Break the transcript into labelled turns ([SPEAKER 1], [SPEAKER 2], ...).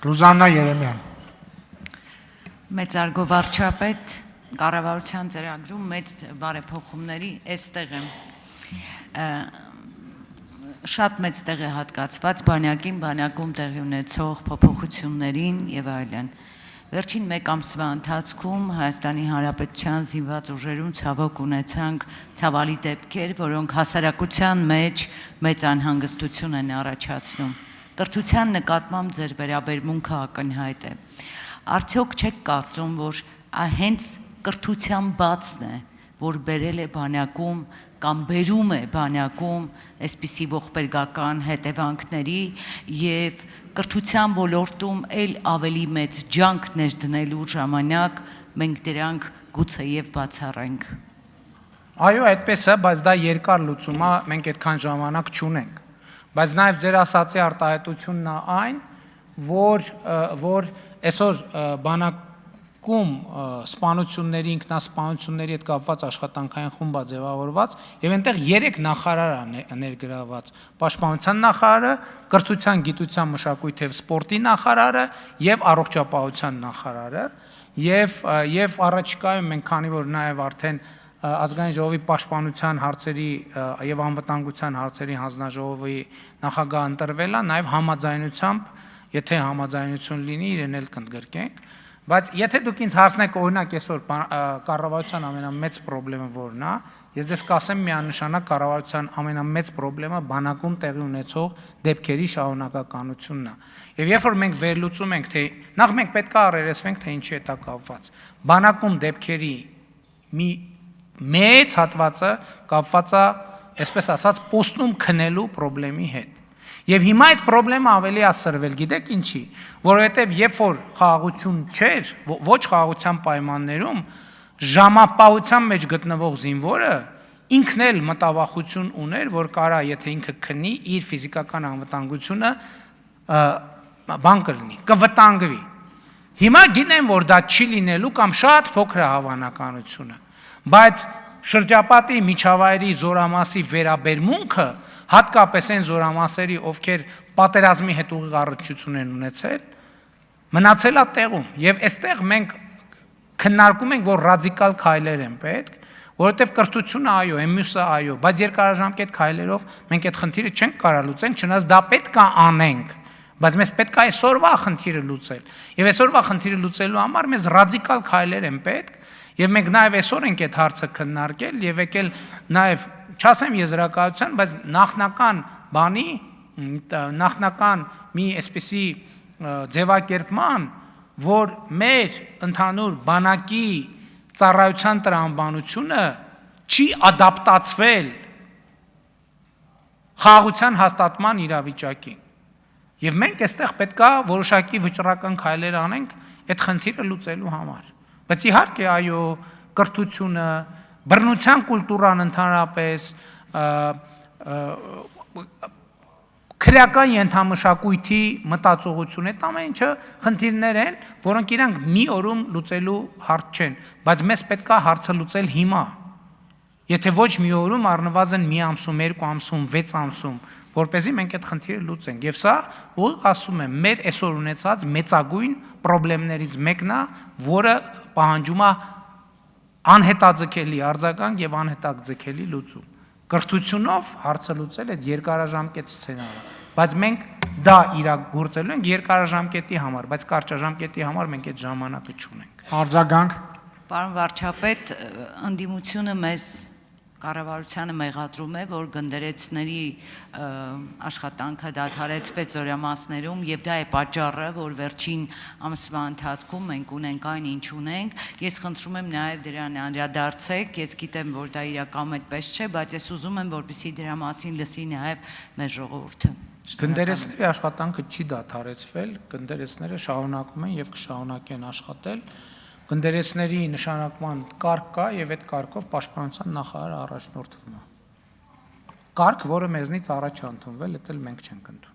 [SPEAKER 1] Ռուզաննա Երեմյան։
[SPEAKER 2] Մեծարգո վարչապետ, կառավարության ծրագրում մեծ բարեփոխումների այստեղ եմ։ Շատ մեծ տեղ է հատկացված բանակին, բանակում տեղի ունեցող փոփոխություններին եւ այլն։ Վերջին մեկ ամսվա ընթացքում Հայաստանի Հանրապետության զինված ուժերում ցավոք ունեցանք ցավալի դեպքեր, որոնք հասարակության մեջ մեծ անհանգստություն են առաջացնում։ Կրթության նկատմամբ ձեր վերաբերմունքը ակնհայտ է։ Արդյոք չեք կարծում, որ հենց կրթության բացն է, որ բերել է բանակում կամ բերում է բանակում այսպիսի ողբերգական հետևանքների եւ կրթության ոլորտում էլ ավելի մեծ ջանք ներդնելու ժամանակ մենք դրանք գուցեև բացառենք։
[SPEAKER 3] Այո, այդպես է, բայց դա երկար լուծում է, մենք այդքան ժամանակ չունենք։ Բայց նաև ձեր ասացի արտահայտությունն է այն, որ այսօր բանակում սպանությունների, ինքնասպանությունների հետ կապված աշխատանքային խումբ է ձևավորված եւ այնտեղ 3 նախարար է ներգրաված. Պաշտպանության նախարարը, կրթության, գիտության, մշակույթի եւ սպորտի նախարարը եւ առողջապահության նախարարը եւ առաջիկայում մենք քանի որ նաեւ արդեն Ազգային ժողովի պաշտպանության հարցերի եւ անվտանգության հարցերի հանձնաժողովի նախագահ ընտրվել է, նաեւ համաձայնությամբ, եթե համաձայնություն լինի, իրեն էլ կընդգրկենք, բայց եթե դուք ինձ հարցնեք օրինակ այսօր կառավարության ամենամեծ խնդիրը որն է, ես դες կասեմ միանշանակ կառավարության ամենամեծ խնդիրը բանակում տեղի ունեցող դեպքերի շարունակականությունն է։ Եվ երբ որ մենք վերլուծում ենք, թե նախ մենք պետք է առերեսվենք, թե ինչի հետ է կապված։ Բանակում դեպքերի մի մեծ հատվածը կապված է, այսպես ասած, պոստում քնելու խնդրի հետ։ Եվ հիմա այդ խնդրը ավելի է սրվել, գիտեք ինչի, որովհետև երբ որ խաղաղություն չէր, ոչ խաղաղության պայմաններում, ժամապահության մեջ գտնվող զինվորը ինքն էլ մտավախություն ուներ, որ կարա, եթե ինքը քնի, իր ֆիզիկական անվտանգությունը բան կլինի, կվտանգվի։ Հիմա գիտեմ, որ դա չի լինելու կամ շատ փոքր է հավանականությունը, բայց շրջապատի միջավայրի զորամասի վերաբերմունքը, հատկապես այն զորամասերի, ովքեր պատերազմի հետ ուղիղ առնչություն են ունեցել, մնացել է տեղում, եւ այստեղ մենք քննարկում ենք, որ ռադիկալ քայլեր են պետք, որովհետեւ կրթությունը այո, մյուսը այո, բայց երկարաժամկետ քայլերով մենք այդ խնդիրը չենք կարող լուծենք, չնայած դա պետք է անենք, բայց մեզ պետք է այսօրվա խնդիրը լուծել։ Եվ այսօրվա խնդիրը լուծելու համար մեզ ռադիկալ քայլեր են պետք, եւ մենք նաեւ այսօր ենք այդ հարցը քննարկել եւ եկել նաեւ չասեմ եզրակացության, բայց նախնական մի այսպիսի ձևակերպման, որ մեր ընդհանուր բանակի ծառայության տրամաբանությունը չի ադապտացվել խաղաղության հաստատման իրավիճակին։ Եվ մենք այստեղ պետք է որոշակի վճռական քայլեր անենք այդ խնդիրը լուծելու համար։ Բայց իհարկե այո, կրթությունը, բռնության կուլտուրան ընդհանրապես, քրեական ենթամշակույթի մտածողություն, այդ ամեն ինչը խնդիրներ են, որոնք իրանք մի օրում լուծելու հարց չեն, բայց մեզ պետք է հարցը լուծել հիմա։ Եթե ոչ մի օրում, առնվազն մի ամսում, 2 ամսում, 6 ամսում, որպեսզի մենք այդ խնդիրը լուծենք։ Եվ սա, որ ասում եմ, մեր այսօր ունեցած մեծագույն խնդիրներից մեկն է, որը պահանջում է անհետաձգելի արձագանք եւ անհետաձգելի լուծում։ Կրթությունով հարցը լուծել այդ երկարաժամկետ սցենարը, բայց մենք դա իրագործելու ենք երկարաժամկետի համար, բայց կարճաժամկետի համար մենք այդ ժամանակը չունենք։
[SPEAKER 1] Արձագանք։
[SPEAKER 2] Պարոն վարչապետ, ընդդիմությունը մեզ կառավարությանը մեղադրում է, որ գնդերեցների աշխատանքը դադարեցվեց զորամասներում եւ դա է պատճառը, որ վերջին ամսվա ընթացքում մենք ունենք այն ինչ ունենք։ Ես խնդրում եմ նաեւ դրան անդրադարձեք, ես գիտեմ, որ դա իրականում այդպես չէ, բայց ես ուզում եմ, որպեսզի դրա մասին լսի նաեւ մեր ժողովուրդը։
[SPEAKER 3] Գնդերեցների աշխատանքը չի դադարեցվել, գնդերեցները շարունակում են եւ կշարունակեն աշխատել։ Գնդերեցների նշանակման կարգ կա եւ այդ կարգով պաշտպանության նախարարը առաջնորդվում է։ Կարգ, որը մեզնից առաջ է ընդունվել, դա էլ մենք չենք ընդունել։